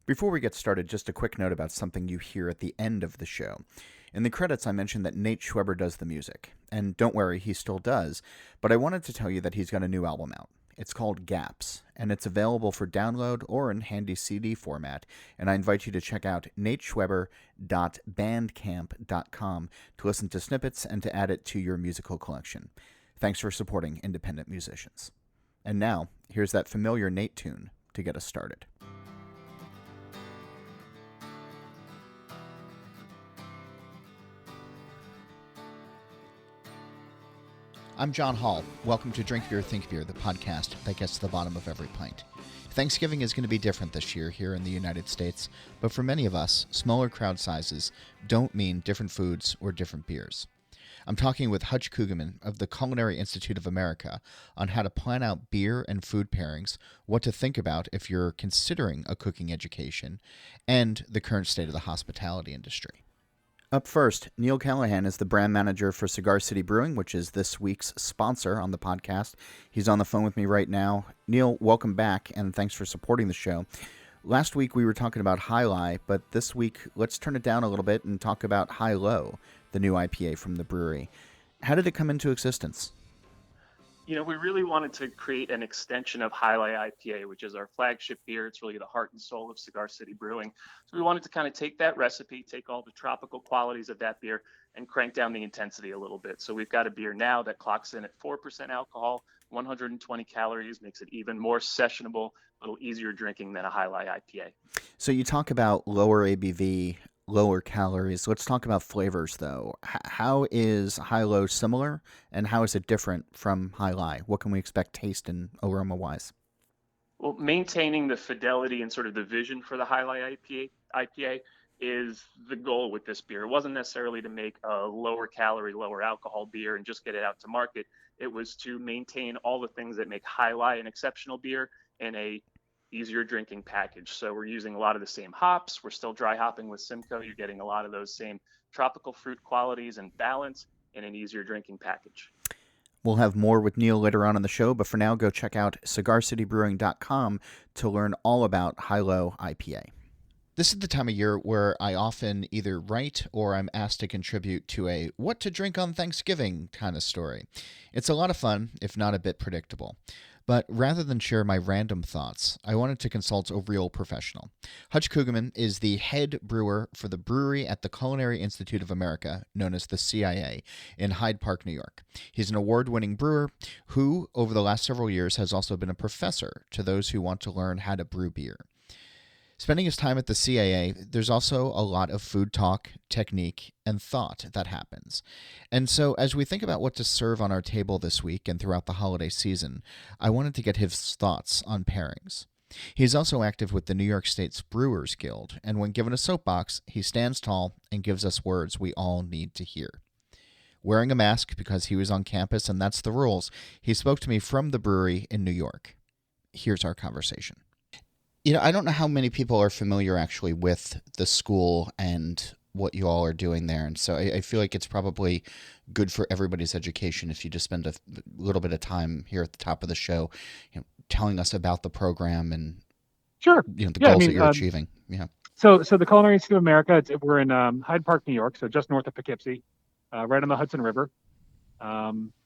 Before we get started, just a quick note about something you hear at the end of the show. In the credits, I mentioned that Nate Schweber does the music. And don't worry, he still does. But I wanted to tell you that he's got a new album out. It's called Gaps, and it's available for download or in handy CD format. And I invite you to check out nateschweber.bandcamp.com to listen to snippets and to add it to your musical collection. Thanks for supporting independent musicians. And now, here's that familiar Nate tune to get us started. I'm John Hall. Welcome to Drink Beer, Think Beer, the podcast that gets to the bottom of every pint. Thanksgiving is going to be different this year here in the United States, but for many of us, smaller crowd sizes don't mean different foods or different beers. I'm talking with Hutch Kugeman of the Culinary Institute of America on how to plan out beer and food pairings, what to think about if you're considering a cooking education, and the current state of the hospitality industry. Up first, Neil Callahan is the brand manager for Cigar City Brewing, which is this week's sponsor on the podcast. He's on the phone with me right now. Neil, welcome back, and thanks for supporting the show. Last week we were talking about High Lie, but this week let's turn it down a little bit and talk about High Low, the new IPA from the brewery. How did it come into existence? We really wanted to create an extension of High Lie IPA, which is our flagship beer. It's really the heart and soul of Cigar City Brewing. So we wanted to kind of take that recipe, take all the tropical qualities of that beer, and crank down the intensity a little bit. So we've got a beer now that clocks in at 4% alcohol, 120 calories, makes it even more sessionable, a little easier drinking than a High Lie IPA. So you talk about lower ABV, lower calories. Let's talk about flavors, though. How is High Low similar, and how is it different from High Lie? What can we expect taste and aroma-wise? Well, maintaining the fidelity and sort of the vision for the High Lie IPA is the goal with this beer. It wasn't necessarily to make a lower calorie, lower alcohol beer and just get it out to market. It was to maintain all the things that make High Lie an exceptional beer in a easier drinking package. So we're using a lot of the same hops. We're still dry hopping with Simcoe. You're getting a lot of those same tropical fruit qualities and balance in an easier drinking package. We'll have more with Neil later on in the show, but for now, go check out cigarcitybrewing.com to learn all about High Low IPA. This is the time of year where I often either write or I'm asked to contribute to a what to drink on Thanksgiving kind of story. It's a lot of fun, if not a bit predictable. But rather than share my random thoughts, I wanted to consult a real professional. Hutch Kugeman is the head brewer for the brewery at the Culinary Institute of America, known as the CIA, in Hyde Park, New York. He's an award-winning brewer who, over the last several years, has also been a professor to those who want to learn how to brew beer. Spending his time at the CAA, there's also a lot of food talk, technique, and thought that happens. And so as we think about what to serve on our table this week and throughout the holiday season, I wanted to get his thoughts on pairings. He's also active with the New York State's Brewers Guild, and when given a soapbox, he stands tall and gives us words we all need to hear. Wearing a mask because he was on campus and that's the rules, he spoke to me from the brewery in New York. Here's our conversation. I don't know how many people are familiar actually with the school and what you all are doing there. And so I feel like it's probably good for everybody's education if you just spend a little bit of time here at the top of the show, telling us about the program and Sure. the goals that you're achieving. Yeah. So the Culinary Institute of America, we're in Hyde Park, New York, so just north of Poughkeepsie, right on the Hudson River,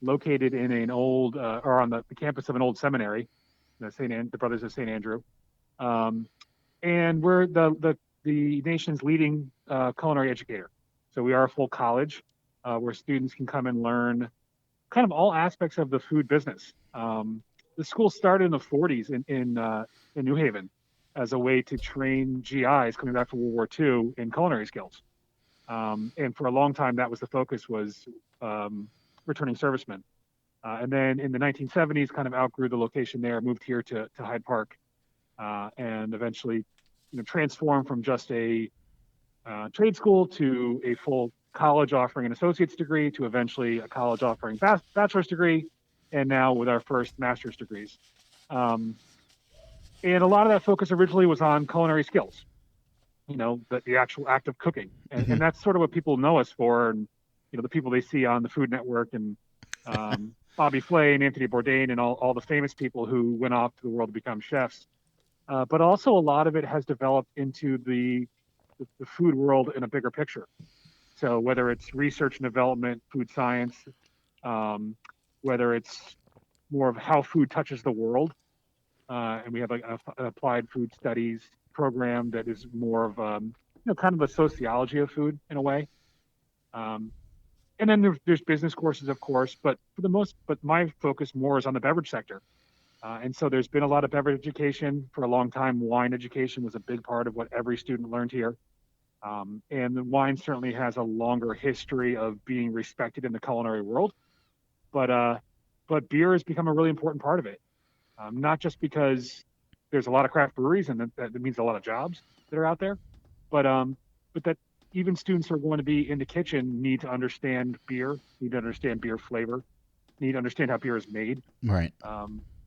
located in an old, or on the campus of an old seminary, the Brothers of St. Andrew. And we're the nation's leading culinary educator. So we are a full college where students can come and learn kind of all aspects of the food business. The school started in the 40s in New Haven as a way to train GIs coming back from World War II in culinary skills. And for a long time, that was the focus, was returning servicemen. And then in the 1970s, kind of outgrew the location there, moved here to Hyde Park. And eventually, transformed from just a trade school to a full college offering an associate's degree, to eventually a college offering bachelor's degree, and now with our first master's degrees. And a lot of that focus originally was on culinary skills, the actual act of cooking, and that's sort of what people know us for, and the people they see on the Food Network and Bobby Flay and Anthony Bourdain and all the famous people who went off to the world to become chefs. but also a lot of it has developed into the food world in a bigger picture. So whether it's research and development, food science, um, whether it's more of how food touches the world, and we have like an applied food studies program that is more of kind of a sociology of food in a way. Um, and then there's business courses, of course, but but my focus more is on the beverage sector. And so there's been a lot of beverage education for a long time. Wine education was a big part of what every student learned here. And the wine certainly has a longer history of being respected in the culinary world, but but beer has become a really important part of it. Not just because there's a lot of craft breweries and that means a lot of jobs that are out there, but that even students who are going to be in the kitchen need to understand beer, need to understand beer flavor, need to understand how beer is made. Right.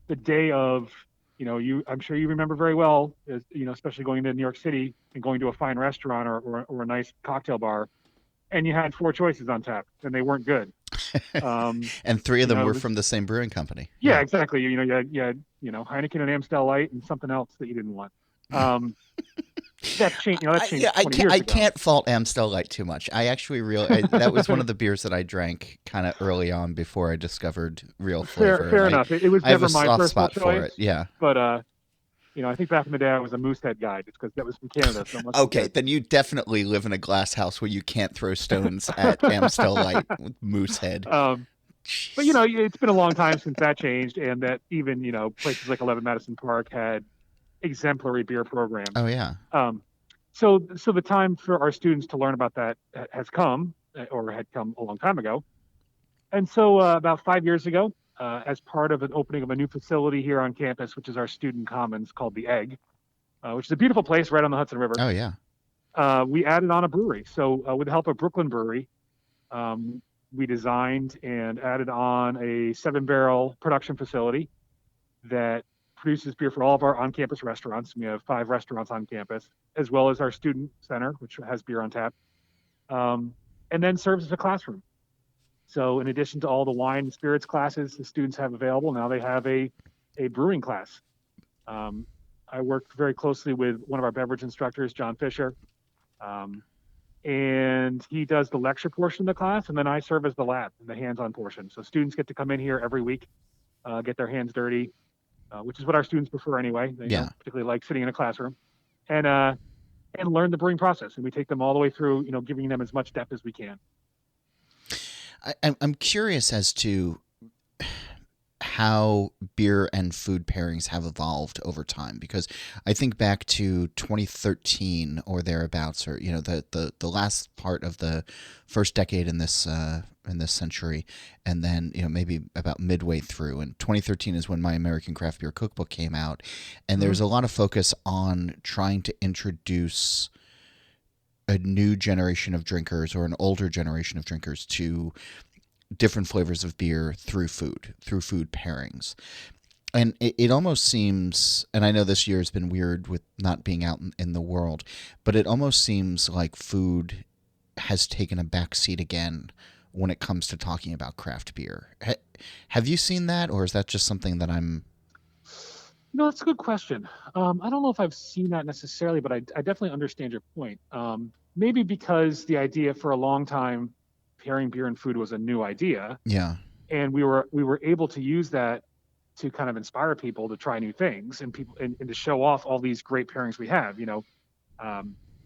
The day of, I'm sure you remember very well, especially going to New York City and going to a fine restaurant or a nice cocktail bar, and you had four choices on tap, and they weren't good. And three of them were Was, from the same brewing company. yeah, exactly. You had Heineken and Amstel Light and something else that you didn't want. That's changed. That's changed 20 years I ago. can't fault Amstel Light too much. I actually that was one of the beers that I drank kind of early on before I discovered real flavor. Fair enough. It was I have never a my soft personal spot choice for it. Yeah. But I think back in the day I was a Moosehead guy just because that was from Canada. So Okay, then you definitely live in a glass house where you can't throw stones at Amstel Light with Moosehead. But it's been a long time since that changed, and that even places like 11 Madison Park had exemplary beer programs. Oh yeah. So the time for our students to learn about that has come, or had come a long time ago. And so about 5 years ago, as part of an opening of a new facility here on campus, which is our student commons called the Egg, which is a beautiful place right on the Hudson River. Oh yeah. We added on a brewery. So with the help of Brooklyn Brewery, we designed and added on a 7-barrel production facility that produces beer for all of our on-campus restaurants. We have 5 restaurants on campus, as well as our student center, which has beer on tap, and then serves as a classroom. So in addition to all the wine and spirits classes the students have available, now they have a brewing class. I worked very closely with one of our beverage instructors, John Fisher, and he does the lecture portion of the class, and then I serve as the lab, the hands-on portion. So students get to come in here every week, get their hands dirty, which is what our students prefer anyway. They don't particularly like sitting in a classroom, and learn the brewing process. And we take them all the way through, giving them as much depth as we can. I'm curious as to how beer and food pairings have evolved over time, because I think back to 2013 or thereabouts, or the last part of the first decade in this century, and then maybe about midway through. And 2013 is when my American Craft Beer Cookbook came out, and there's a lot of focus on trying to introduce a new generation of drinkers or an older generation of drinkers to different flavors of beer through food pairings. And it almost seems, and I know this year has been weird with not being out in the world, but it almost seems like food has taken a backseat again when it comes to talking about craft beer. Have you seen that, or is that just something that I'm... No, that's a good question. I don't know if I've seen that necessarily, but I definitely understand your point. Maybe because the idea for a long time, pairing beer and food was a new idea. Yeah. And we were able to use that to kind of inspire people to try new things and to show off all these great pairings we have.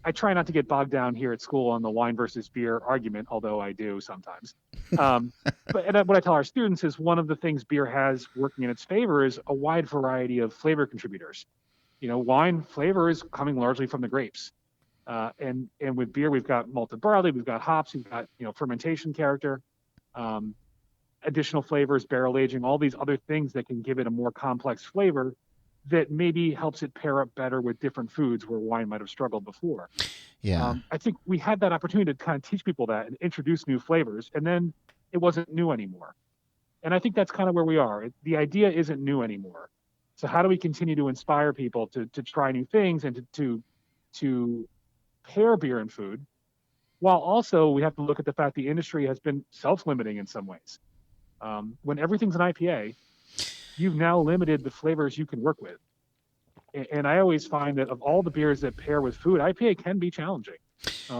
I try not to get bogged down here at school on the wine versus beer argument, although I do sometimes. But what I tell our students is one of the things beer has working in its favor is a wide variety of flavor contributors. Wine flavor is coming largely from the grapes. And with beer, we've got malted barley, we've got hops, we've got fermentation character, additional flavors, barrel aging, all these other things that can give it a more complex flavor that maybe helps it pair up better with different foods where wine might have struggled before. Yeah. I think we had that opportunity to kind of teach people that and introduce new flavors, and then it wasn't new anymore. And I think that's kind of where we are. The idea isn't new anymore. So how do we continue to inspire people to try new things and to pair beer and food, while also we have to look at the fact the industry has been self-limiting in some ways. When everything's an IPA, you've now limited the flavors you can work with. And I always find that of all the beers that pair with food, IPA can be challenging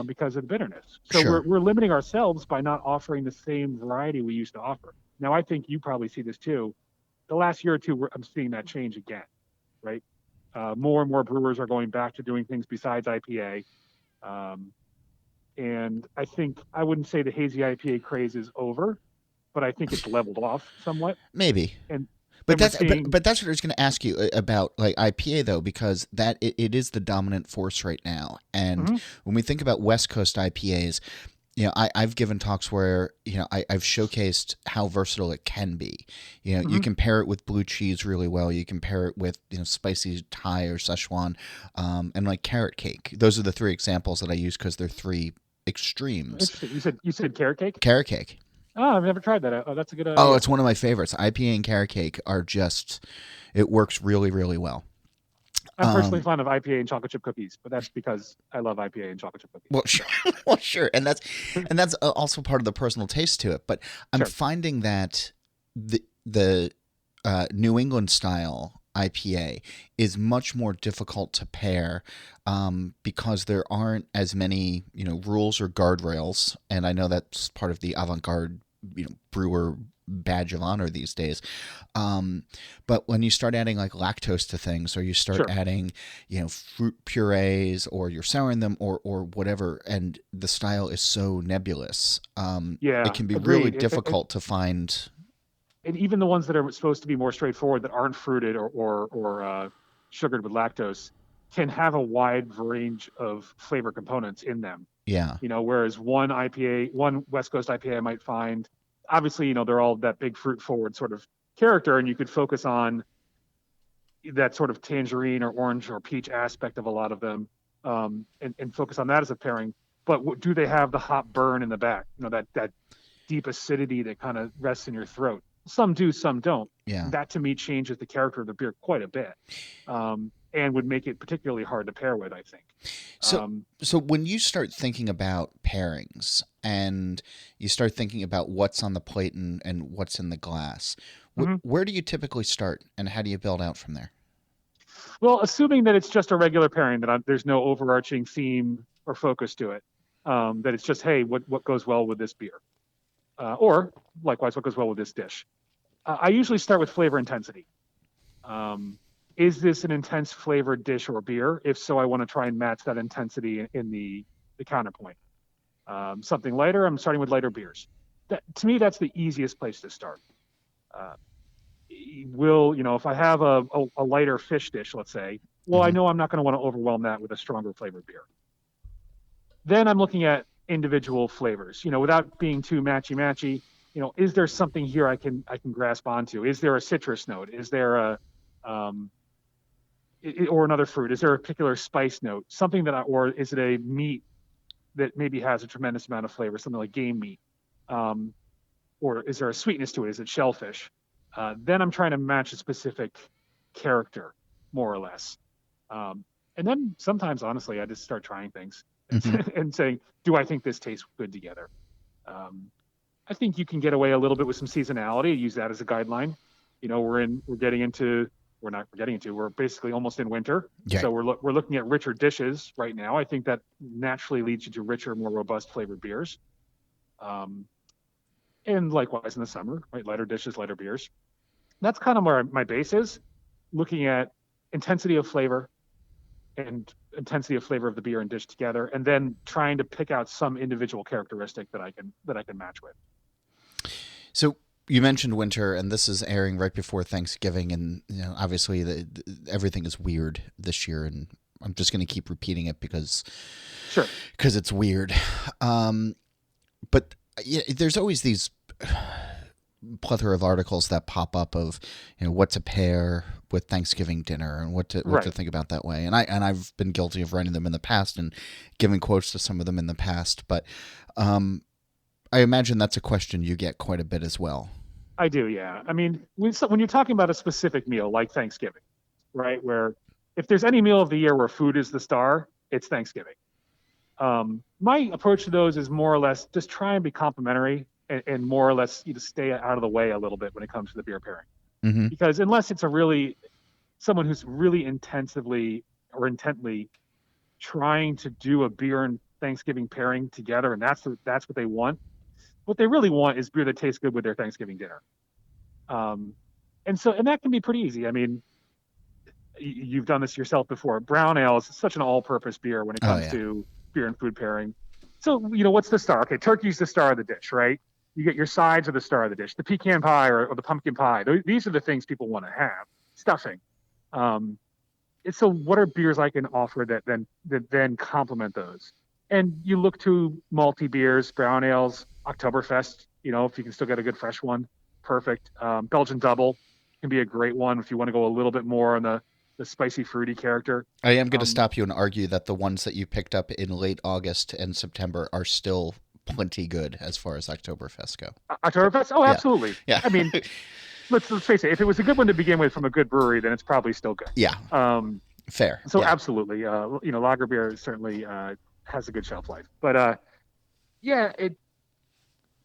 because of the bitterness. So Sure. we're limiting ourselves by not offering the same variety we used to offer. Now, I think you probably see this too. The last year or two, I'm seeing that change again, right? More and more brewers are going back to doing things besides IPA. And I think I wouldn't say the hazy IPA craze is over, but I think it's leveled off somewhat. Maybe. And But we're that's seeing. but that's what I was going to ask you about, like IPA though, because it is the dominant force right now. And Mhm. when we think about West Coast IPAs, I've given talks where I've showcased how versatile it can be. You Mhm. can pair it with blue cheese really well. You can pair it with spicy Thai or Szechuan, and like carrot cake. Those are the three examples that I use because they're three extremes. Interesting. You said carrot cake? Carrot cake. Oh, I've never tried that. Oh, that's a good Oh, idea. it's one of my favorites. IPA and carrot cake are just, it works really, really well. I'm personally fond of IPA and chocolate chip cookies, but that's because I love IPA and chocolate chip cookies. Well, sure, well, sure, and that's also part of the personal taste to it. But I'm Sure. finding that the New England style IPA is much more difficult to pair because there aren't as many rules or guardrails, and I know that's part of the avant-garde brewer badge of honor these days. But when you start adding like lactose to things, or you start Sure. adding, fruit purees, or you're souring them, or whatever, and the style is so nebulous, Yeah, it can be really agreed. difficult to find. And even the ones that are supposed to be more straightforward, that aren't fruited or sugared with lactose, can have a wide range of flavor components in them. Yeah, Whereas one West Coast IPA I might find, obviously, they're all that big fruit forward sort of character, and you could focus on that sort of tangerine or orange or peach aspect of a lot of them, and focus on that as a pairing. But do they have the hop burn in the back? That deep acidity that kind of rests in your throat. Some do, some don't. yeah. That to me changes the character of the beer quite a bit, and would make it particularly hard to pair with, I think. So, so when you start thinking about pairings and you start thinking about what's on the plate and what's in the glass, Mhm. where do you typically start, and how do you build out from there? Well, assuming that it's just a regular pairing, that there's no overarching theme or focus to it, that it's just, hey, what goes well with this beer, or likewise, what goes well with this dish. I usually start with flavor intensity. Um, is this an intense flavored dish or beer? If so, I want to try and match that intensity in the counterpoint. Something lighter, I'm starting with lighter beers. To me, that's the easiest place to start. Uh, if I have a lighter fish dish, let's say, well, I Hmm. know I'm not going to want to overwhelm that with a stronger flavored beer. Then I'm looking at individual flavors, without being too matchy. Is there something here I can grasp onto? Is there a citrus note? Is there um, or another fruit? Is there a particular spice note? Something or is it a meat that maybe has a tremendous amount of flavor, something like game meat? Um, or is there a sweetness to it? Is it shellfish? Then I'm trying to match a specific character, more or less. Um, and then sometimes, honestly, I just start trying things Hmm. and saying, do I think this tastes good together? Um, I think you can get away a little bit with some seasonality. Use that as a guideline. We're basically almost in winter, Yeah. so we're looking at richer dishes right now. I think that naturally leads you to richer, more robust flavored beers. Um, and likewise in the summer, right? Lighter dishes, lighter beers. That's kind of where my base is, looking at intensity of flavor and intensity of flavor of the beer and dish together, and then trying to pick out some individual characteristic that I can match with. So you mentioned winter, and this is airing right before Thanksgiving, and obviously everything is weird this year, and I'm just going to keep repeating it because Sure. it's weird. But there's always these plethora of articles that pop up of what to pair with Thanksgiving dinner and what to Right. think about that way. And I've been guilty of writing them in the past and giving quotes to some of them in the past. But I imagine that's a question you get quite a bit as well. I do, yeah. I mean, when you're talking about a specific meal like Thanksgiving, right? Where if there's any meal of the year where food is the star, it's Thanksgiving. My approach to those is more or less just try and be complimentary and more or less stay out of the way a little bit when it comes to the beer pairing. Mm-hmm. Because unless it's a really someone who's really intently trying to do a beer and Thanksgiving pairing together, and that's what they want. What they really want is beer that tastes good with their Thanksgiving dinner. And that can be pretty easy. I mean, you've done this yourself before. Brown ale is such an all-purpose beer when it comes to beer and food pairing. So, what's the star? Okay, turkey's the star of the dish, right? You get your sides are the star of the dish. The pecan pie or the pumpkin pie. These are the things people want to have. Stuffing. So what are beers I can offer that then complement those? And you look to malty beers, brown ales, Oktoberfest. If you can still get a good fresh one, perfect. Belgian Double can be a great one if you want to go a little bit more on the spicy, fruity character. I am going to stop you and argue that the ones that you picked up in late August and September are still plenty good as far as Oktoberfest go. Oktoberfest? Oh, absolutely. Yeah. I mean, let's face it. If it was a good one to begin with from a good brewery, then it's probably still good. Yeah. Fair. So yeah. Absolutely. Lager beer certainly has a good shelf life. But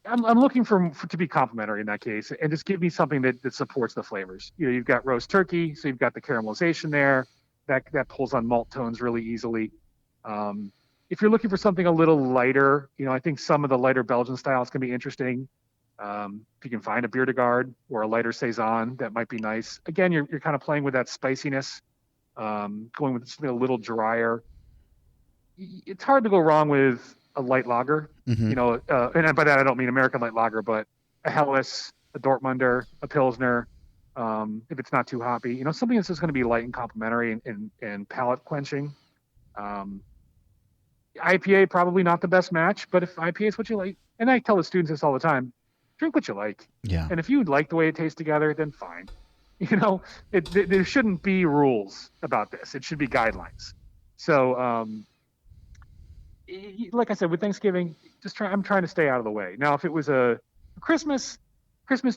I'm looking for to be complimentary in that case, and just give me something that supports the flavors. You've got roast turkey, so you've got the caramelization there that pulls on malt tones really easily. If you're looking for something a little lighter, I think some of the lighter Belgian styles can be interesting. If you can find a Bier de Garde or a lighter saison, that might be nice. Again, you're kind of playing with that spiciness, going with something a little drier. It's hard to go wrong with a light lager, and by that I don't mean American light lager, but a Helles, a Dortmunder, a Pilsner, if it's not too hoppy, something that's just going to be light and complementary and palate quenching. IPA probably not the best match, but if IPA is what you like, and I tell the students this all the time, drink what you like. Yeah. And if you like the way it tastes together, then fine. There shouldn't be rules about this. It should be guidelines. So, like I said, with Thanksgiving, I'm trying to stay out of the way. Now, if it was a Christmas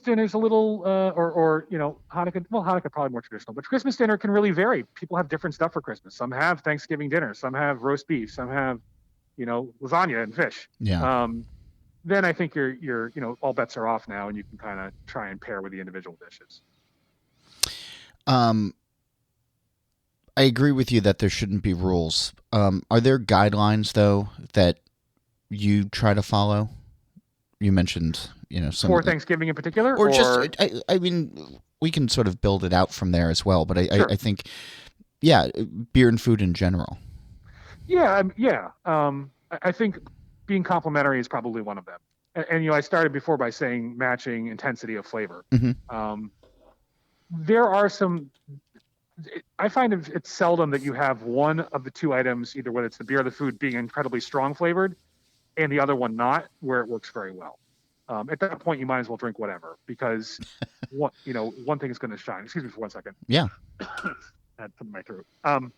dinner's a little, or Hanukkah. Well, Hanukkah probably more traditional, but Christmas dinner can really vary. People have different stuff for Christmas. Some have Thanksgiving dinner. Some have roast beef. Some have, lasagna and fish. Yeah. Then I think you're all bets are off now, and you can kind of try and pair with the individual dishes. I agree with you that there shouldn't be rules. Are there guidelines though that you try to follow? You mentioned, some for Thanksgiving in particular, or just I mean, we can sort of build it out from there as well. But Sure. I think, beer and food in general. Yeah. I think being complimentary is probably one of them. And I started before by saying matching intensity of flavor. Mm-hmm. There are some. I find it's seldom that you have one of the two items, either whether it's the beer or the food, being incredibly strong flavored, and the other one not, where it works very well. At that point, you might as well drink whatever, because one thing is going to shine. Excuse me for 1 second. Yeah. That's in my throat. I'm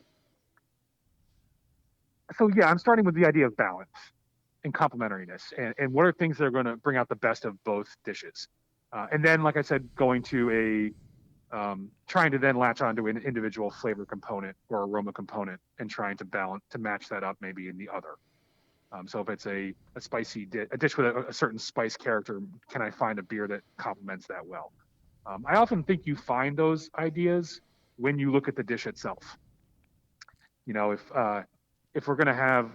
starting with the idea of balance and complementariness, and what are things that are going to bring out the best of both dishes. And then, like I said, going to trying to then latch onto an individual flavor component or aroma component and trying to match that up maybe in the other. So if it's a spicy a dish with a certain spice character, can I find a beer that complements that well? I often think you find those ideas when you look at the dish itself. If we're going to have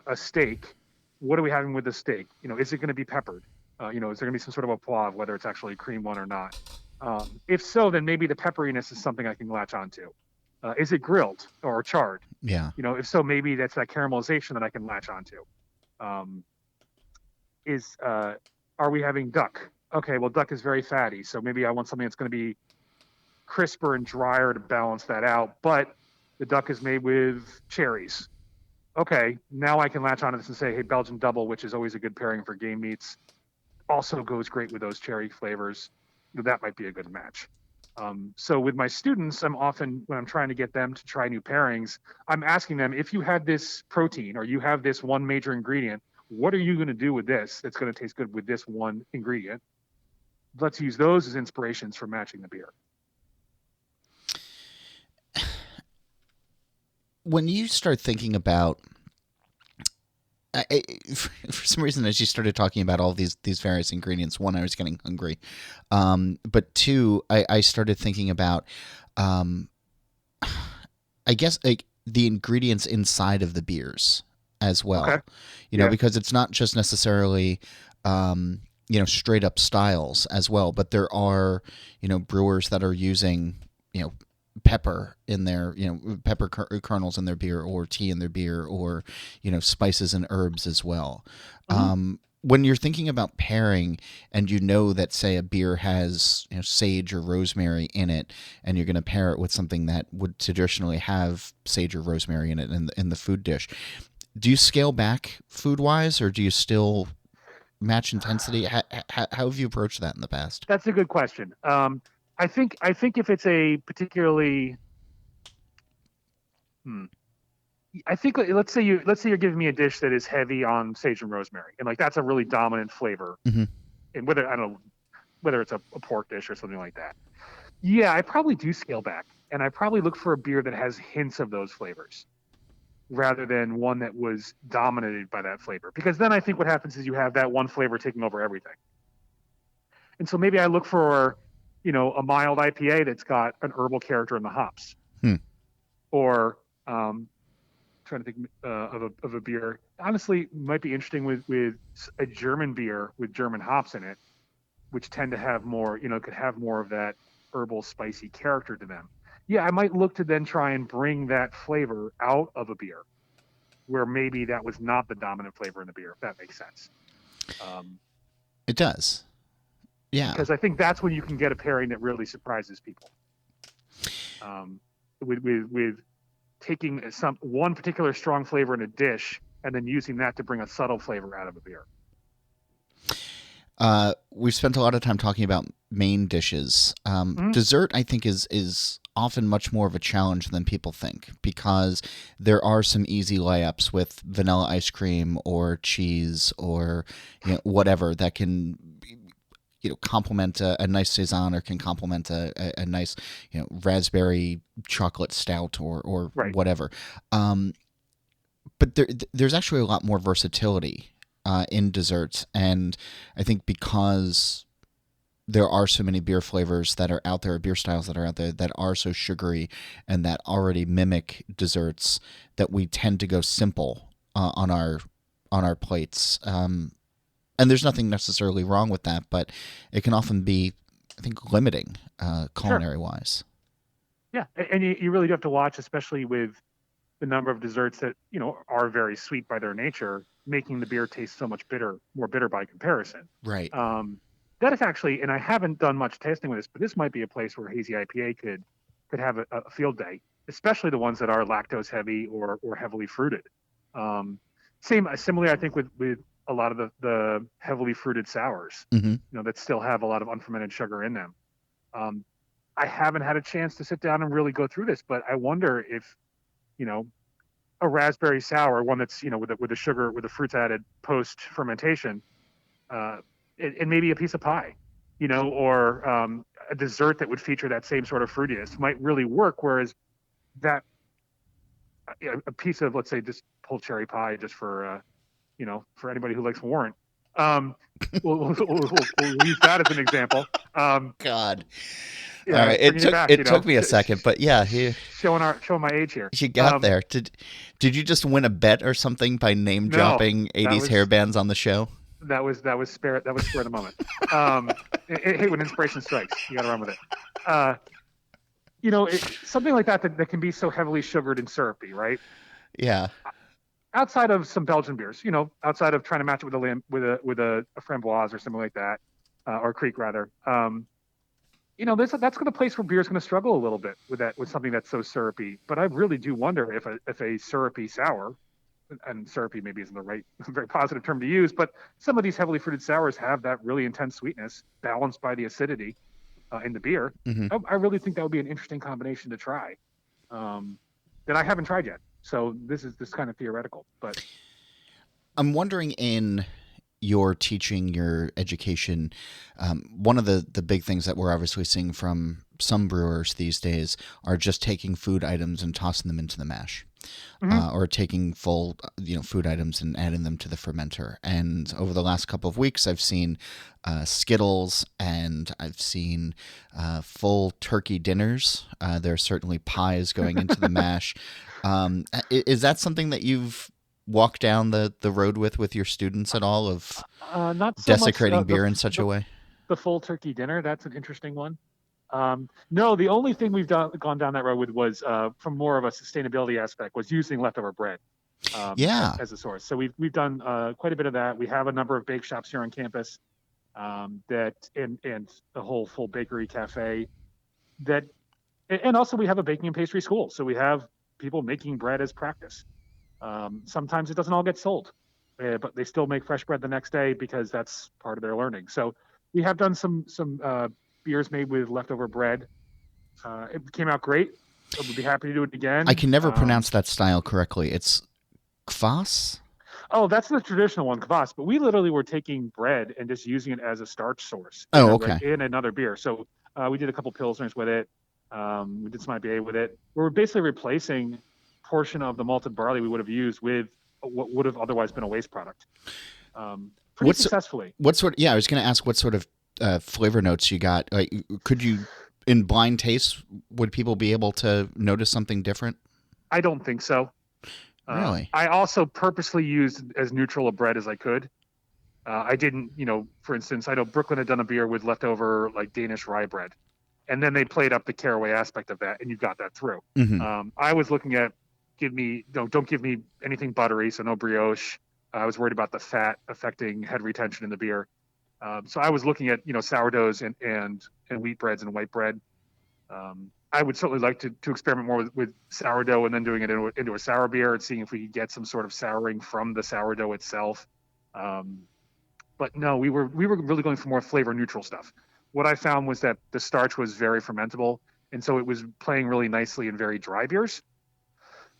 a steak, what are we having with the steak? Is it going to be peppered? Is there going to be some sort of a poivre, whether it's actually a cream one or not? If so, then maybe the pepperiness is something I can latch onto. Is it grilled or charred? Yeah. If so, maybe that's that caramelization that I can latch onto. Are we having duck? Okay, well, duck is very fatty, so maybe I want something that's going to be crisper and drier to balance that out. But the duck is made with cherries. Okay, now I can latch onto this and say, hey, Belgian Double, which is always a good pairing for game meats, also goes great with those cherry flavors. That might be a good match. So with my students, I'm often, when I'm trying to get them to try new pairings, I'm asking them, if you had this protein or you have this one major ingredient, what are you going to do with this that's going to taste good with this one ingredient? Let's use those as inspirations for matching the beer. When you start thinking about, for some reason, as you started talking about all these various ingredients, one, I was getting hungry, but two, I started thinking about I guess like the ingredients inside of the beers as Okay. well, Yeah. because it's not just necessarily, um, straight up styles as well, but there are, brewers that are using, pepper in their, pepper kernels in their beer, or tea in their beer, or, spices and herbs as well. Hmm. When you're thinking about pairing, and that, say, a beer has, sage or rosemary in it, and you're going to pair it with something that would traditionally have sage or rosemary in it in the food dish, do you scale back food wise, or do you still match intensity? How have you approached that in the past? That's a good question. I think if it's a particularly, hmm, I think let's say you're giving me a dish that is heavy on sage and rosemary, and like that's a really dominant flavor, Mm-hmm. and whether I don't know whether it's a pork dish or something like that. Yeah, I probably do scale back, and I probably look for a beer that has hints of those flavors rather than one that was dominated by that flavor. Because then I think what happens is you have that one flavor taking over everything. And so maybe I look for, a mild IPA that's got an herbal character in the hops, Hmm. or trying to think of a beer. Honestly, might be interesting with a German beer with German hops in it, which tend to have more, could have more of that herbal spicy character to them. Yeah, I might look to then try and bring that flavor out of a beer where maybe that was not the dominant flavor in the beer, if that makes sense. Um, It does. Yeah. because I think that's when you can get a pairing that really surprises people. Um, with taking one particular strong flavor in a dish and then using that to bring a subtle flavor out of a beer. We've spent a lot of time talking about main dishes. Mm-hmm. Dessert, I think, is often much more of a challenge than people think, because there are some easy layups with vanilla ice cream or cheese, or whatever that can complement a nice saison, or can complement a nice raspberry chocolate stout, or Right. whatever. But there's actually a lot more versatility in desserts, and I think because there are so many beer flavors that are out there, beer styles that are out there that are so sugary and that already mimic desserts, that we tend to go simple on our plates. And there's nothing necessarily wrong with that, but it can often be, I think, limiting Sure. culinary wise. Yeah. And you really do have to watch, especially with the number of desserts that, are very sweet by their nature, making the beer taste so much more bitter by comparison. Right. That is actually, and I haven't done much tasting with this, but this might be a place where hazy IPA could have a field day, especially the ones that are lactose heavy or heavily fruited. Um, similarly, I think with a lot of the heavily fruited sours, Mm-hmm. that still have a lot of unfermented sugar in them. Um, I haven't had a chance to sit down and really go through this, but I wonder if, you know, a raspberry sour, one that's, with the sugar, with the fruits added post fermentation, uh, and maybe a piece of pie, or a dessert that would feature that same sort of fruitiness might really work. Whereas that, a piece of, let's say, just pulled cherry pie, just for anybody who likes warrant, um, we'll use that as an example. God. All Yeah, right. It bringing it took back, it took me a second, but yeah, showing my age here. you got there. Did you just win a bet or something by name No, dropping that 80s hair was bands on the show? spare the moment. Hey, when inspiration strikes, you got to run with it. Uh, something like that can be so heavily sugared and syrupy, right? Yeah. Outside of some Belgian beers, outside of trying to match it with a framboise or something like that, or Creek rather. That's going to place where beer is going to struggle a little bit with something that's so syrupy. But I really do wonder if a syrupy sour, and syrupy maybe isn't the right very positive term to use, but some of these heavily fruited sours have that really intense sweetness balanced by the acidity in the beer. Hmm. I really think that would be an interesting combination to try, um, that I haven't tried yet. So this is kind of theoretical, but I'm wondering, in your teaching, your education, one of the big things that we're obviously seeing from some brewers these days are just taking food items and tossing them into the mash. Or taking full, food items and adding them to the fermenter. And over the last couple of weeks, I've seen Skittles, and I've seen full turkey dinners. There are certainly pies going into the mash. Is that something that you've walked down the road with your students at all, of not so desecrating much, beer in such a way? the full turkey dinner. That's an interesting one. No, the only thing we've gone down that road with was from more of a sustainability aspect, was using leftover bread as a source. So we've done quite a bit of that. We have a number of bake shops here on campus that and the whole full bakery cafe that, and also we have a baking and pastry school. So we have people making bread as practice. Sometimes it doesn't all get sold, but they still make fresh bread the next day because that's part of their learning. So we have done some beers made with leftover bread. It came out great. I would be happy to do it again. I can never pronounce that style correctly. It's kvass? Oh, that's the traditional one, kvass. But we literally were taking bread and just using it as a starch source. In another beer. So we did a couple pilsners with it. We did some IPA with it. We were basically replacing a portion of the malted barley we would have used with what would have otherwise been a waste product. Pretty successfully. What sort? Yeah, I was going to ask what sort of flavor notes you got. Like, could you, in blind taste, would people be able to notice something different? I don't think so. Really? I also purposely used as neutral a bread as I could. I didn't, for instance, I know Brooklyn had done a beer with leftover like Danish rye bread, and then they played up the caraway aspect of that, and you got that through. Mm-hmm. I was looking at, don't give me anything buttery, so no brioche. I was worried about the fat affecting head retention in the beer. So I was looking at, sourdoughs and wheat breads and white bread. I would certainly like to experiment more with sourdough and then doing it into a sour beer and seeing if we could get some sort of souring from the sourdough itself. But no, we were really going for more flavor neutral stuff. What I found was that the starch was very fermentable, and so it was playing really nicely in very dry beers.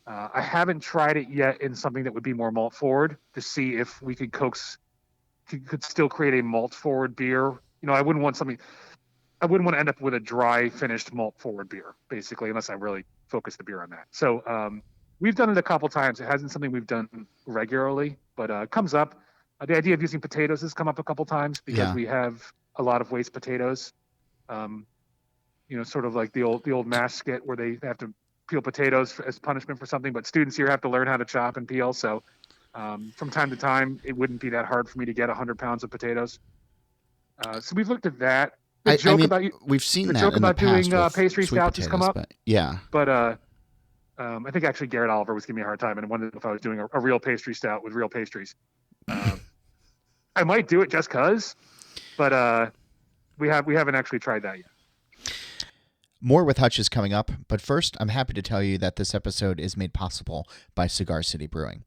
I haven't tried it yet in something that would be more malt forward to see if we could could still create a malt forward beer. I wouldn't want to end up with a dry finished malt forward beer, basically, unless I really focus the beer on that. So we've done it a couple times. It hasn't something we've done regularly, but it comes up. The idea of using potatoes has come up a couple times because we have a lot of waste potatoes. Sort of like the old mash skit where they have to peel potatoes as punishment for something, but students here have to learn how to chop and peel. So from time to time, it wouldn't be that hard for me to get 100 pounds of potatoes. So we've looked at that. We've seen the that joke in about the past doing with pastry sweet stouts has come up. But, yeah. But I think actually Garrett Oliver was giving me a hard time and wondered if I was doing a real pastry stout with real pastries. I might do it just because, but we haven't actually tried that yet. More with Hutch is coming up, but first, I'm happy to tell you that this episode is made possible by Cigar City Brewing.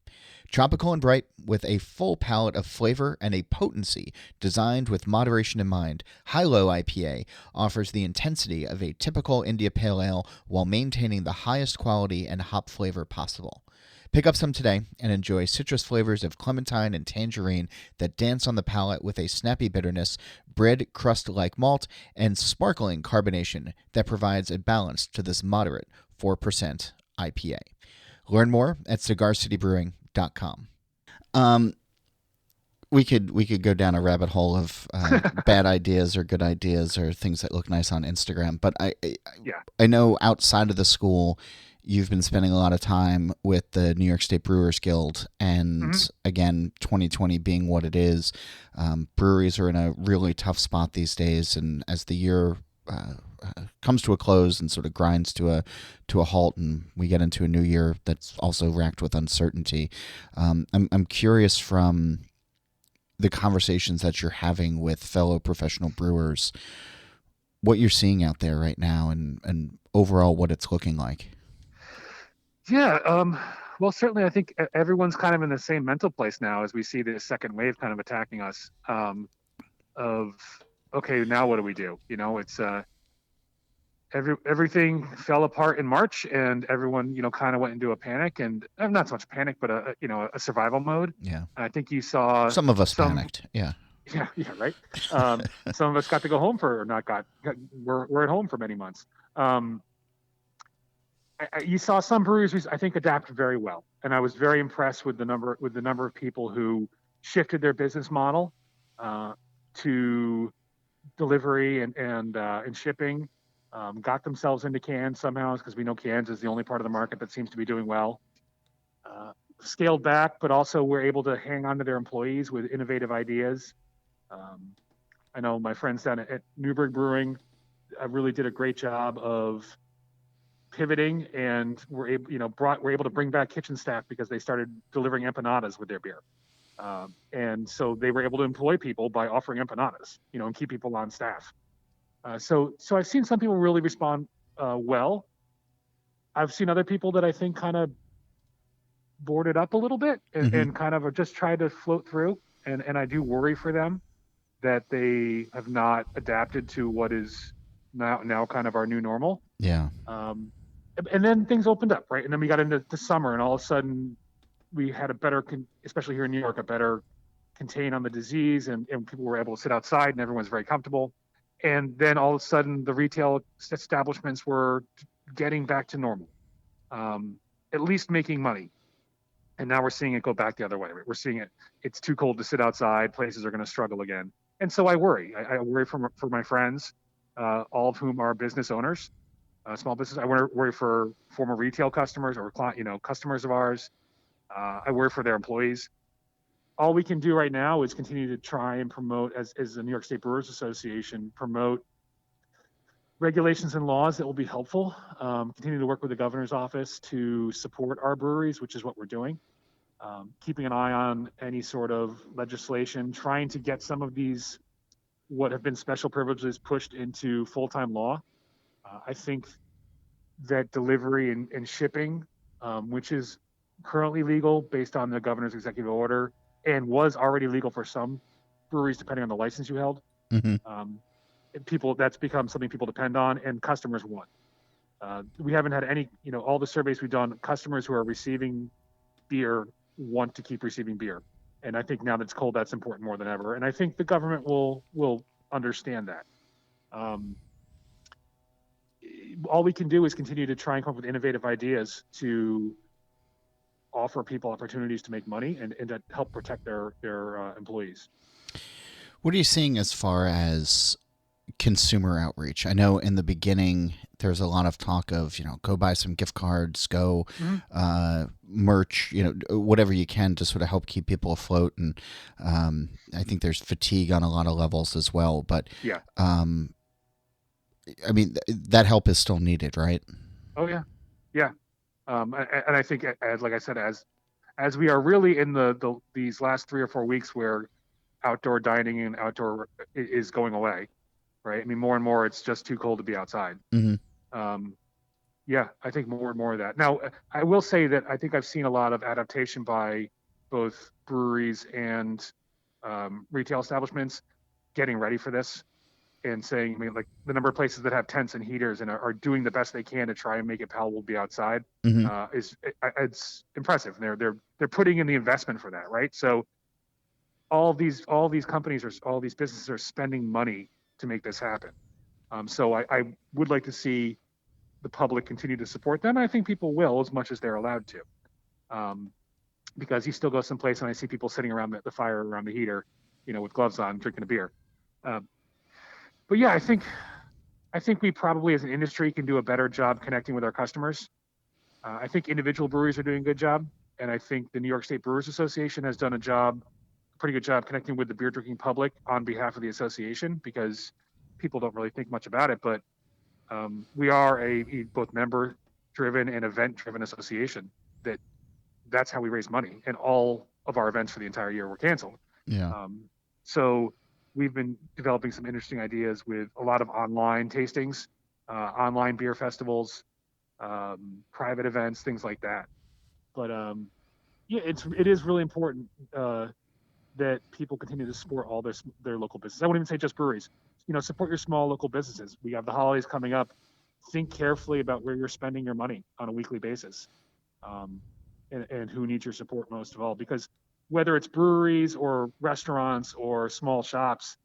Tropical and bright, with a full palette of flavor and a potency designed with moderation in mind, Low IPA offers the intensity of a typical India Pale Ale while maintaining the highest quality and hop flavor possible. Pick up some today and enjoy citrus flavors of clementine and tangerine that dance on the palate with a snappy bitterness, bread crust-like malt, and sparkling carbonation that provides a balance to this moderate 4% IPA. Learn more at cigarcitybrewing.com. We could go down a rabbit hole of bad ideas or good ideas or things that look nice on Instagram, but I know outside of the school, you've been spending a lot of time with the New York State Brewers Guild, and again, 2020 being what it is, breweries are in a really tough spot these days, and as the year comes to a close and sort of grinds to a halt, and we get into a new year that's also racked with uncertainty, I'm curious from the conversations that you're having with fellow professional brewers, what you're seeing out there right now, and overall what it's looking like. Yeah, well, certainly I think everyone's kind of in the same mental place now as we see this second wave kind of attacking us. Okay, now what do we do? It's everything fell apart in March, and everyone kind of went into a panic, and not so much panic, but a survival mode. Yeah, I think you saw some of us panicked. Yeah. Yeah, right. Some of us got to go home for, or not we're at home for many months. Um, you saw some breweries, I think, adapt very well, and I was very impressed with the number of people who shifted their business model uh, to delivery and shipping, got themselves into cans somehow, because we know cans is the only part of the market that seems to be doing well. Uh, Scaled back, but also were able to hang on to their employees with innovative ideas. Um, I know my friends down at Newburgh Brewing really did a great job of pivoting, and were able to bring back kitchen staff because they started delivering empanadas with their beer. And so they were able to employ people by offering empanadas, and keep people on staff. So I've seen some people really respond well. I've seen other people that I think kind of boarded up a little bit Hmm. and kind of just tried to float through. And I do worry for them that they have not adapted to what is now kind of our new normal. Yeah. Um, and then things opened up, right? And then we got into the summer, and all of a sudden we had a better, especially here in New York, a better contain on the disease, and people were able to sit outside, and everyone's very comfortable. And then all of a sudden, the retail establishments were getting back to normal, um, at least making money. And now we're seeing it go back the other way. Right? We're seeing it. It's too cold to sit outside. Places are going to struggle again. And so I worry. I worry for my friends, all of whom are business owners, small business. I worry for former retail customers or customers of ours. I worry for their employees. All we can do right now is continue to try and promote, as the New York State Brewers Association, promote regulations and laws that will be helpful. Continue to work with the governor's office to support our breweries, which is what we're doing. Keeping an eye on any sort of legislation, trying to get some of these what have been special privileges pushed into full-time law. I think that delivery and shipping, which is currently legal based on the governor's executive order and was already legal for some breweries, depending on the license you held. Hmm. Um, that's become something people depend on, and customers want. We haven't had any, all the surveys we've done, customers who are receiving beer want to keep receiving beer. And I think now that it's cold, that's important more than ever. And I think the government will understand that. Um, all we can do is continue to try and come up with innovative ideas to offer people opportunities to make money and to help protect their employees. What are you seeing as far as consumer outreach? I know in the beginning there's a lot of talk of, go buy some gift cards, go Mm-hmm. merch, whatever you can to sort of help keep people afloat. And I think there's fatigue on a lot of levels as well. But Yeah. I mean, that help is still needed, right? Oh yeah. Yeah. And I think, like I said, as we are really in these last 3 or 4 weeks where outdoor dining and outdoor is going away, right? I mean, more and more, it's just too cold to be outside. Mm-hmm. Um, yeah, I think more and more of that. Now, I will say that I think I've seen a lot of adaptation by both breweries and retail establishments getting ready for this and saying, I mean, like the number of places that have tents and heaters and are doing the best they can to try and make it palatable to be outside Mm-hmm. it's impressive. They're putting in the investment for that, right? So all these companies or all these businesses are spending money to make this happen. So I would like to see the public continue to support them. And I think people will as much as they're allowed to. Um, because you still go someplace and I see people sitting around the fire around the heater, with gloves on, drinking a beer. Um, but yeah, I think we probably as an industry can do a better job connecting with our customers. I think individual breweries are doing a good job, and I think the New York State Brewers Association has done a pretty good job connecting with the beer drinking public on behalf of the association, because people don't really think much about it, but we are a both member driven and event driven association. That's how we raise money, and all of our events for the entire year were canceled. Yeah. Um, so we've been developing some interesting ideas with a lot of online tastings, online beer festivals, private events, things like that. But yeah, it is really important that people continue to support all their local businesses. I wouldn't even say just breweries. Support your small local businesses. We have the holidays coming up. Think carefully about where you're spending your money on a weekly basis, um, and who needs your support most of all. Because whether it's breweries or restaurants or small shops,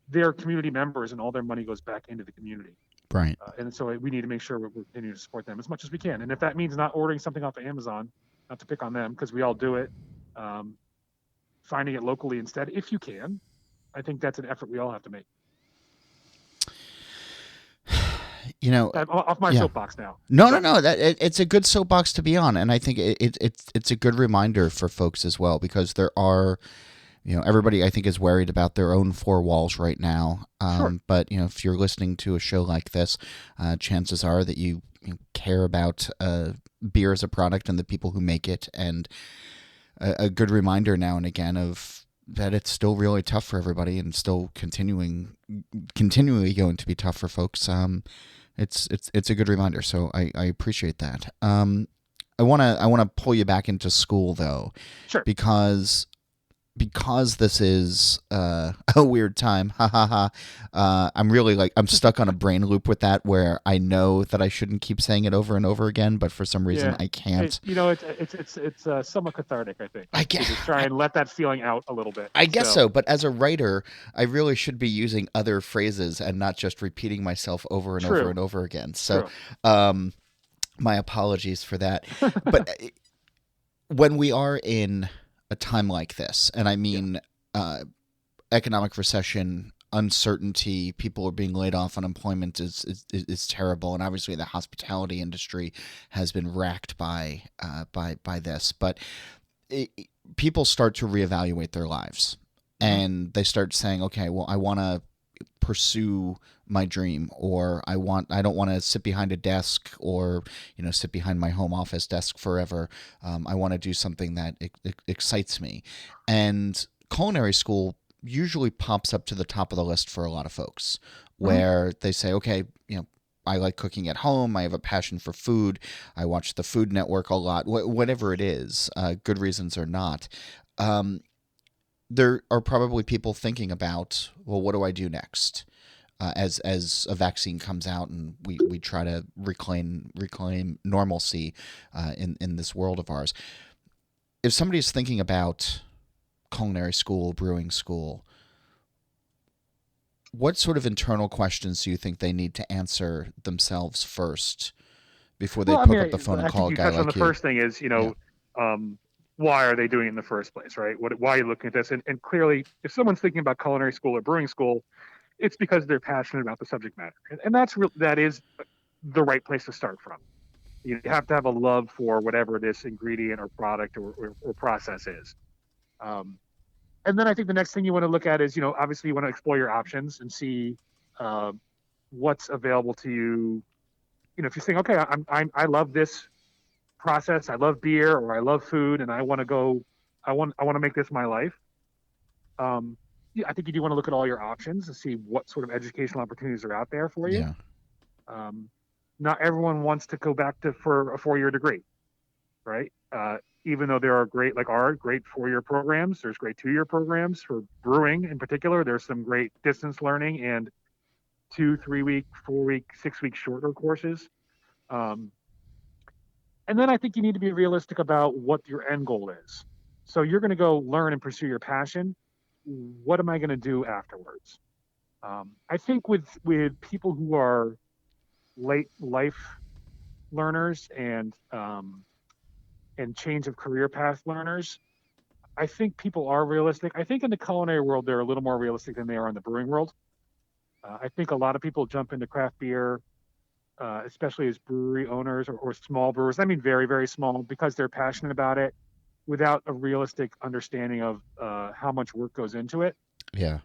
they're community members and all their money goes back into the community. Right. And so we need to make sure we're continuing to support them as much as we can. And if that means not ordering something off of Amazon, not to pick on them because we all do it, finding it locally instead, if you can, I think that's an effort we all have to make. I'm off my soapbox now. No. It's a good soapbox to be on, and I think it's a good reminder for folks as well, because there are, everybody I think is worried about their own four walls right now. Sure. But if you're listening to a show like this, chances are that you care about beer as a product and the people who make it, and a good reminder now and again of that it's still really tough for everybody, and still continually going to be tough for folks. It's a good reminder, so I appreciate that. I wanna pull you back into school though, sure, because this is a weird time. I'm really I'm stuck on a brain loop with that, where I know that I shouldn't keep saying it over and over again, but for some reason I can't. It's somewhat cathartic, I think. I guess. To just try and let that feeling out a little bit. I guess so. But as a writer, I really should be using other phrases and not just repeating myself over and over and over again. So, my apologies for that. But when we are in a time like this, and I mean economic recession, uncertainty, people are being laid off, unemployment is terrible, and obviously the hospitality industry has been racked by this. But people start to reevaluate their lives, and they start saying, okay, well, I want to pursue my dream, or I don't want to sit behind a desk or sit behind my home office desk forever. I want to do something that excites me, and culinary school usually pops up to the top of the list for a lot of folks, where they say, okay, I like cooking at home, I have a passion for food, I watch the Food Network a lot, whatever it is, good reasons or not. There are probably people thinking about, well, what do I do next? As a vaccine comes out and we try to reclaim normalcy in this world of ours. If somebody's thinking about culinary school, brewing school, what sort of internal questions do you think they need to answer themselves first before they pick up the phone and call a guy like you? The first thing is, why are they doing it in the first place, right? Why are you looking at this? And clearly, if someone's thinking about culinary school or brewing school, it's because they're passionate about the subject matter, and that is the right place to start from. You have to have a love for whatever this ingredient or product or process is. And then I think the next thing you want to look at is, obviously you want to explore your options and see what's available to you. If you're saying, okay, I love this process, I love beer, or I love food, and I want to make this my life. I think you do want to look at all your options to see what sort of educational opportunities are out there for you. Yeah. Not everyone wants to go back for a 4-year degree, right? Even though there are great 4-year programs, there's great 2-year programs for brewing in particular. There's some great distance learning and 2, 3-week, 4-week, 6-week shorter courses. And then I think you need to be realistic about what your end goal is. So you're going to go learn and pursue your passion. What am I going to do afterwards? I think with people who are late life learners and change of career path learners, I think people are realistic. I think in the culinary world, they're a little more realistic than they are in the brewing world. I think a lot of people jump into craft beer, especially as brewery owners or small brewers. I mean, very, very small, because they're passionate about it, without a realistic understanding of how much work goes into it. Yeah.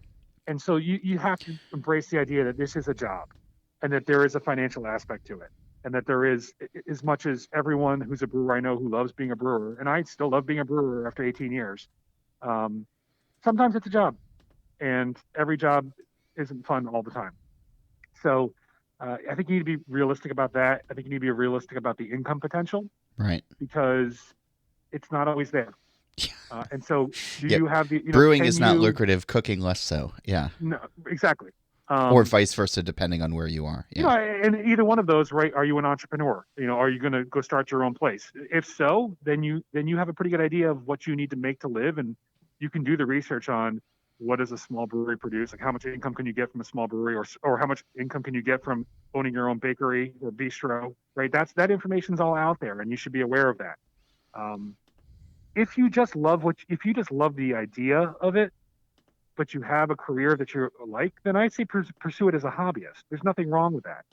And so you have to embrace the idea that this is a job, and that there is a financial aspect to it, and that there is, as much as everyone who's a brewer I know who loves being a brewer, and I still love being a brewer after 18 years, sometimes it's a job, and every job isn't fun all the time. So I think you need to be realistic about that. I think you need to be realistic about the income potential, right? Because it's not always there. And so you have the brewing is not lucrative, cooking less so. Yeah. No, exactly. Or vice versa, depending on where you are. You Yeah. know, and either one of those, right? Are you an entrepreneur? You know, are you going to go start your own place? If so, then you have a pretty good idea of what you need to make to live, and you can do the research on what does a small brewery produce, like how much income can you get from a small brewery, or how much income can you get from owning your own bakery or bistro, right? That information's all out there, and you should be aware of that. Um, if you just love the idea of it, but you have a career that you like, then I'd say pursue it as a hobbyist. There's nothing wrong with that.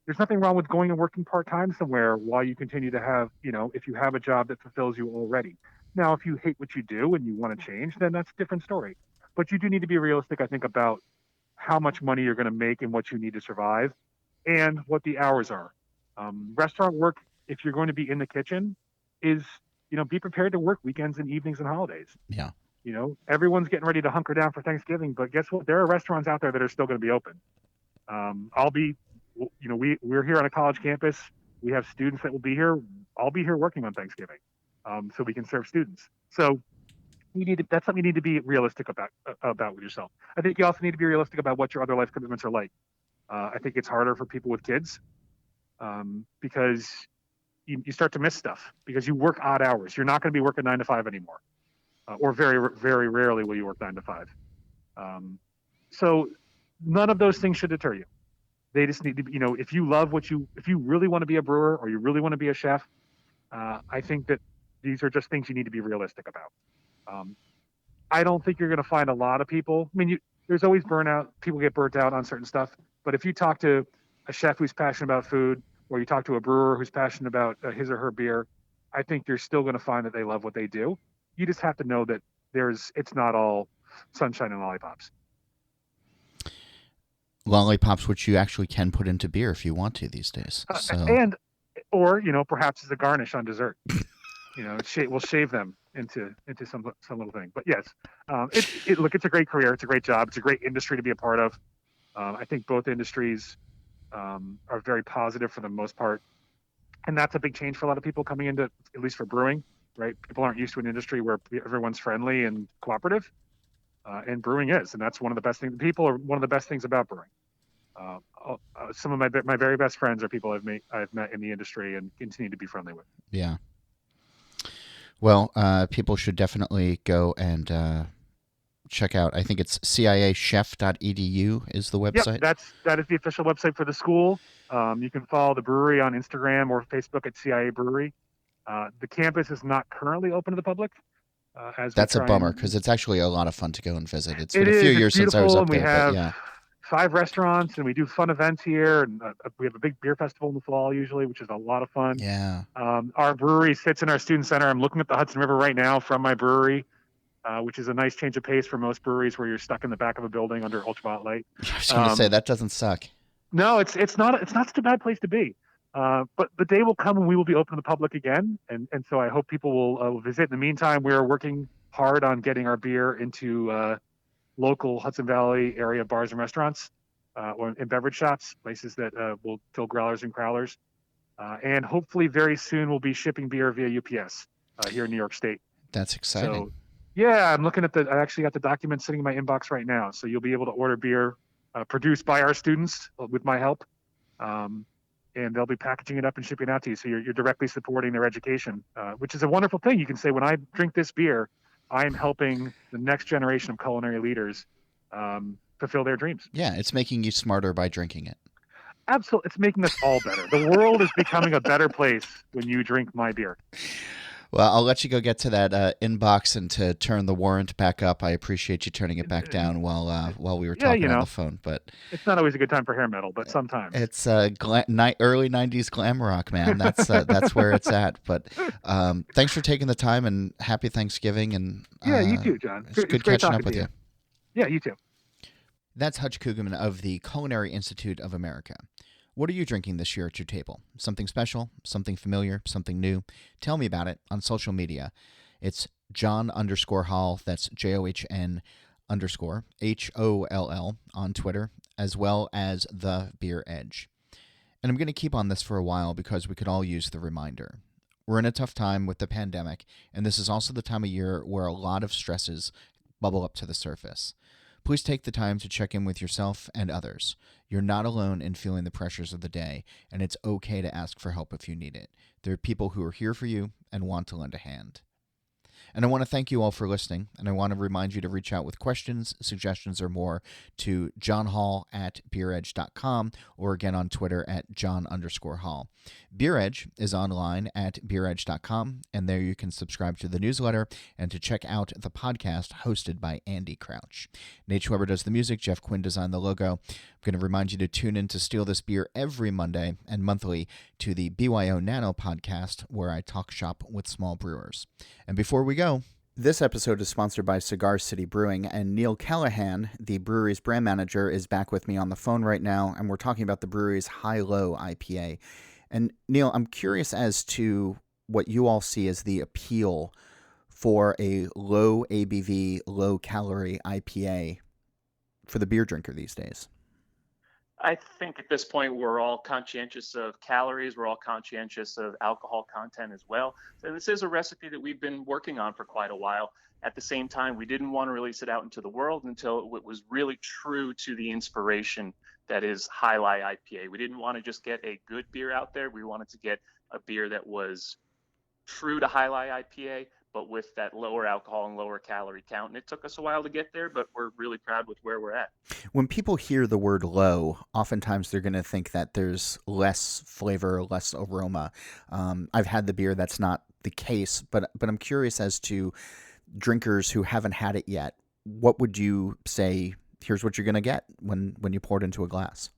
There's nothing wrong with going and working part time somewhere while you continue to have, if you have a job that fulfills you already. Now, if you hate what you do and you want to change, then that's a different story. But you do need to be realistic, I think, about how much money you're going to make and what you need to survive and what the hours are. Restaurant work, if you're going to be in the kitchen, is, be prepared to work weekends and evenings and holidays. Yeah. Everyone's getting ready to hunker down for Thanksgiving, but guess what? There are restaurants out there that are still going to be open. We're here on a college campus. We have students that will be here. I'll be here working on Thanksgiving, so we can serve students. So that's something you need to be realistic about with yourself. I think you also need to be realistic about what your other life commitments are like. I think it's harder for people with kids because you start to miss stuff because you work odd hours. You're not going to be working 9 to 5 anymore. Or very, very rarely will you work 9 to 5. So none of those things should deter you. They just need to be, if you really want to be a brewer or you really want to be a chef, I think that these are just things you need to be realistic about. I don't think you're going to find a lot of people. I mean, there's always burnout. People get burnt out on certain stuff. But if you talk to a chef who's passionate about food, or you talk to a brewer who's passionate about his or her beer, I think you're still going to find that they love what they do. You just have to know that it's not all sunshine and lollipops. Lollipops, which you actually can put into beer if you want to these days. Or perhaps as a garnish on dessert. We'll shave them into some little thing. But yes, it's a great career. It's a great job. It's a great industry to be a part of. I think both industries are very positive for the most part. And that's a big change for a lot of people coming into, at least for brewing, right? People aren't used to an industry where everyone's friendly and cooperative, and brewing is, and that's one of the best things. People are one of the best things about brewing. Some of my very best friends are people I've met in the industry and continue to be friendly with. Yeah. Well, people should definitely go and check out. I think it's ciachef.edu is the website. Yep, that is the official website for the school. You can follow the brewery on Instagram or Facebook at CIA Brewery. The campus is not currently open to the public. That's a bummer because it's actually a lot of fun to go and visit. It's been a few years since I was up there. We have but yeah. 5 restaurants and we do fun events here. And we have a big beer festival in the fall usually, which is a lot of fun. Yeah. Our brewery sits in our student center. I'm looking at the Hudson River right now from my brewery, which is a nice change of pace for most breweries where you're stuck in the back of a building under ultraviolet light. I was going to say that doesn't suck. No, it's not such a bad place to be. But the day will come when we will be open to the public again, and so I hope people will visit. In the meantime, we are working hard on getting our beer into local Hudson Valley area bars and restaurants, or in beverage shops, places that will fill growlers and crowlers, and hopefully very soon we'll be shipping beer via UPS here in New York State. That's exciting. So, yeah, I'm looking at I actually got the document sitting in my inbox right now, so you'll be able to order beer produced by our students with my help. And they'll be packaging it up and shipping it out to you. So you're directly supporting their education, which is a wonderful thing. You can say, when I drink this beer, I am helping the next generation of culinary leaders fulfill their dreams. Yeah, it's making you smarter by drinking it. Absolutely. It's making us all better. The world is becoming a better place when you drink my beer. Well, I'll let you go get to that inbox and to turn the warrant back up. I appreciate you turning it back down while we were talking on the phone. But it's not always a good time for hair metal, but sometimes it's early '90s glam rock, man. That's where it's at. But thanks for taking the time and happy Thanksgiving. And you too, John. It's good catching up with you. Yeah, you too. That's Hutch Kugeman of the Culinary Institute of America. What are you drinking this year at your table? Something special, something familiar, something new? Tell me about it on social media. It's John_Holl, that's JOHN_HOLL on Twitter, as well as The Beer Edge. And I'm going to keep on this for a while because we could all use the reminder. We're in a tough time with the pandemic, and this is also the time of year where a lot of stresses bubble up to the surface. Please take the time to check in with yourself and others. You're not alone in feeling the pressures of the day, and it's okay to ask for help if you need it. There are people who are here for you and want to lend a hand. And I want to thank you all for listening, and I want to remind you to reach out with questions, suggestions, or more to johnhall@beeredge.com or again on Twitter at john_hall. Beer Edge is online at beeredge.com, and there you can subscribe to the newsletter and to check out the podcast hosted by Andy Crouch. Nate Schweber does the music. Jeff Quinn designed the logo. I'm going to remind you to tune in to Steal This Beer every Monday and monthly to the BYO Nano podcast, where I talk shop with small brewers. And before we go, this episode is sponsored by Cigar City Brewing, and Neil Callahan, the brewery's brand manager, is back with me on the phone right now, and we're talking about the brewery's High-Low IPA. And Neil, I'm curious as to what you all see as the appeal for a low ABV, low calorie IPA for the beer drinker these days. I think at this point we're all conscientious of calories. We're all conscientious of alcohol content as well. So this is a recipe that we've been working on for quite a while. At the same time, we didn't want to release it out into the world until it was really true to the inspiration that is High-Low IPA. We didn't want to just get a good beer out there. We wanted to get a beer that was true to High-Low IPA, but with that lower alcohol and lower calorie count. And it took us a while to get there, but we're really proud with where we're at. When people hear the word low, oftentimes they're going to think that there's less flavor, less aroma. I've had the beer, that's not the case, but I'm curious as to drinkers who haven't had it yet. What would you say, here's what you're going to get when you pour it into a glass?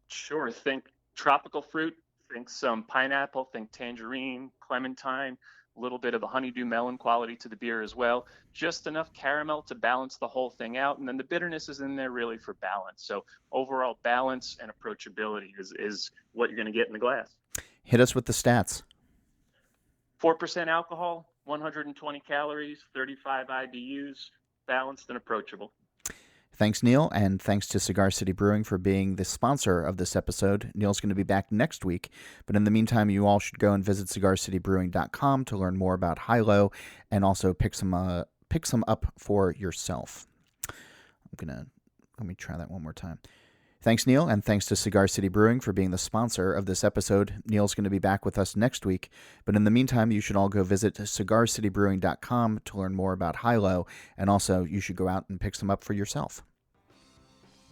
Sure. Think tropical fruit, think some pineapple, think tangerine, clementine, a little bit of a honeydew melon quality to the beer as well. Just enough caramel to balance the whole thing out. And then the bitterness is in there really for balance. So overall balance and approachability is what you're going to get in the glass. Hit us with the stats. 4% alcohol, 120 calories, 35 IBUs, balanced and approachable. Thanks, Neil, and thanks to Cigar City Brewing for being the sponsor of this episode. Neil's going to be back next week, but in the meantime, you all should go and visit cigarcitybrewing.com to learn more about High-Low and also pick some up for yourself. Let me try that one more time. Thanks, Neil, and thanks to Cigar City Brewing for being the sponsor of this episode. Neil's going to be back with us next week, but in the meantime, you should all go visit cigarcitybrewing.com to learn more about High-Low, and also you should go out and pick some up for yourself.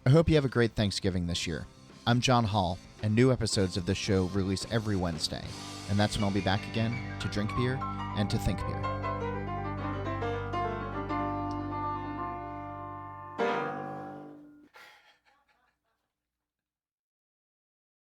I hope you have a great Thanksgiving this year. I'm John Hall, and new episodes of this show release every Wednesday, and that's when I'll be back again to drink beer and to think beer.